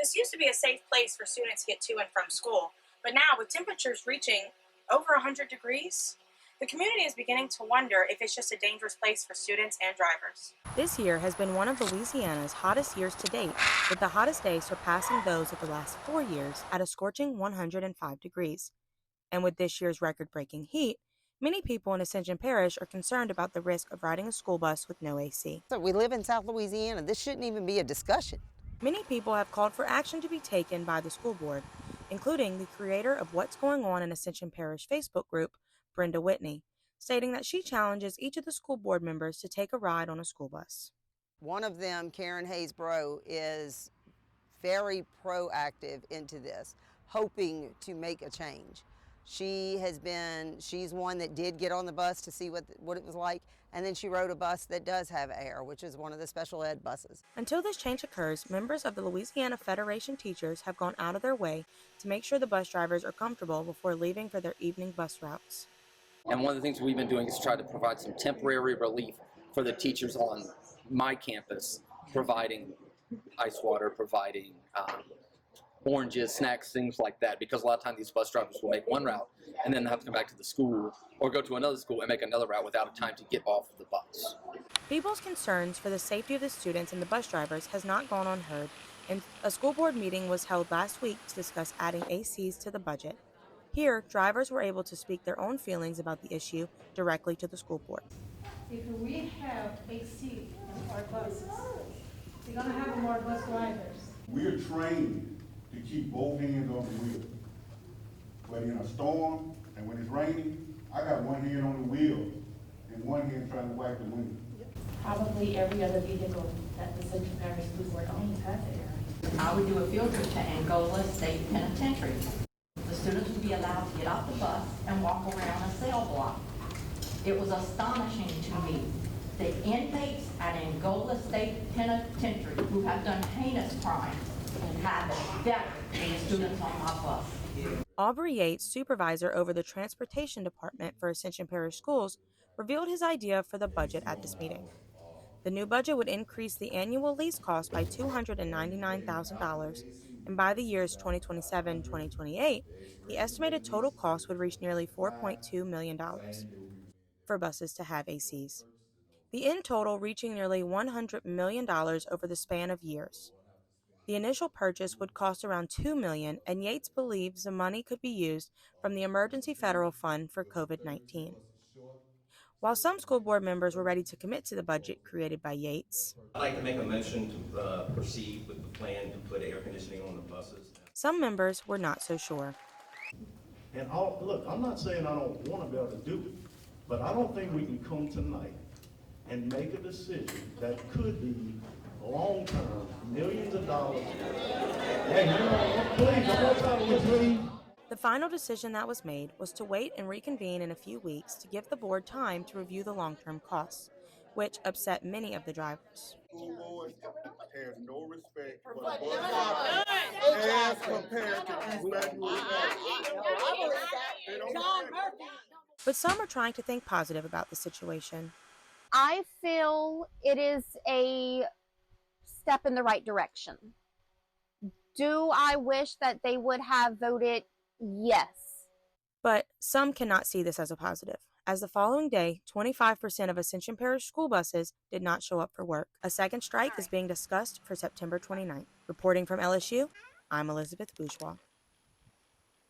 This used to be a safe place for students to get to and from school, but now with temperatures reaching over 100 degrees, the community is beginning to wonder if it's just a dangerous place for students and drivers. This year has been one of Louisiana's hottest years to date, with the hottest day surpassing those of the last 4 years at a scorching 105 degrees. And with this year's record breaking heat, many people in Ascension Parish are concerned about the risk of riding a school bus with no AC. So we live in South Louisiana. This shouldn't even be a discussion. Many people have called for action to be taken by the school board, including the creator of What's Going On in Ascension Parish Facebook group, Brenda Whitney, stating that she challenges each of the school board members to take a ride on a school bus. One of them, Karen Hayes-Bro, is very proactive into this, hoping to make a change. She's one that did get on the bus to see what it was like, and then she rode a bus that does have air, which is one of the special ed buses. Until this change occurs, members of the Louisiana Federation Teachers have gone out of their way to make sure the bus drivers are comfortable before leaving for their evening bus routes. And one of the things we've been doing is try to provide some temporary relief for the teachers on my campus, providing ice water, providing oranges, snacks, things like that, because a lot of times these bus drivers will make one route and then have to come back to the school or go to another school and make another route without a time to get off the bus. People's concerns for the safety of the students and the bus drivers has not gone unheard, and a school board meeting was held last week to discuss adding ACs to the budget. Here, drivers were able to speak their own feelings about the issue directly to the school board. If we have AC in our buses, we're going to have more bus drivers. We're trained to keep both hands on the wheel. But in a storm and when it's raining, I got one hand on the wheel and one hand trying to wipe the window. Probably every other vehicle that the Central Parish School Board owns has air. I would do a field trip to Angola State Penitentiary. The students would be allowed to get off the bus and walk around a cell block. It was astonishing to me. The inmates at Angola State Penitentiary who have done heinous crimes have it better than the students on my bus. Aubrey Yates, supervisor over the transportation department for Ascension Parish Schools, revealed his idea for the budget at this meeting. The new budget would increase the annual lease cost by $299,000, and by the years 2027-2028, the estimated total cost would reach nearly $4.2 million for buses to have ACs. The in total reaching nearly $100 million over the span of years. The initial purchase would cost around $2 million, and Yates believes the money could be used from the Emergency Federal Fund for COVID-19. While some school board members were ready to commit to the budget created by Yates, I'd like to make a motion to proceed with the plan to put air conditioning on the buses. some members were not so sure. And look, I'm not saying I don't want to be able to do it, but I don't think we can come tonight and make a decision that could be long-term, millions of dollars. Hey, please, one more time, please. The final decision that was made was to wait and reconvene in a few weeks to give the board time to review the long-term costs, which upset many of the drivers. School board has no respect for the bus driver as compared to these federal They don't respect it. But some are trying to think positive about the situation. I feel it is a step in the right direction. Do I wish that they would have voted yes? But some cannot see this as a positive, as the following day, 25% of Ascension Parish school buses did not show up for work. A second strike is being discussed for September 29th. Reporting from LSU, I'm Elizabeth Bourgeois.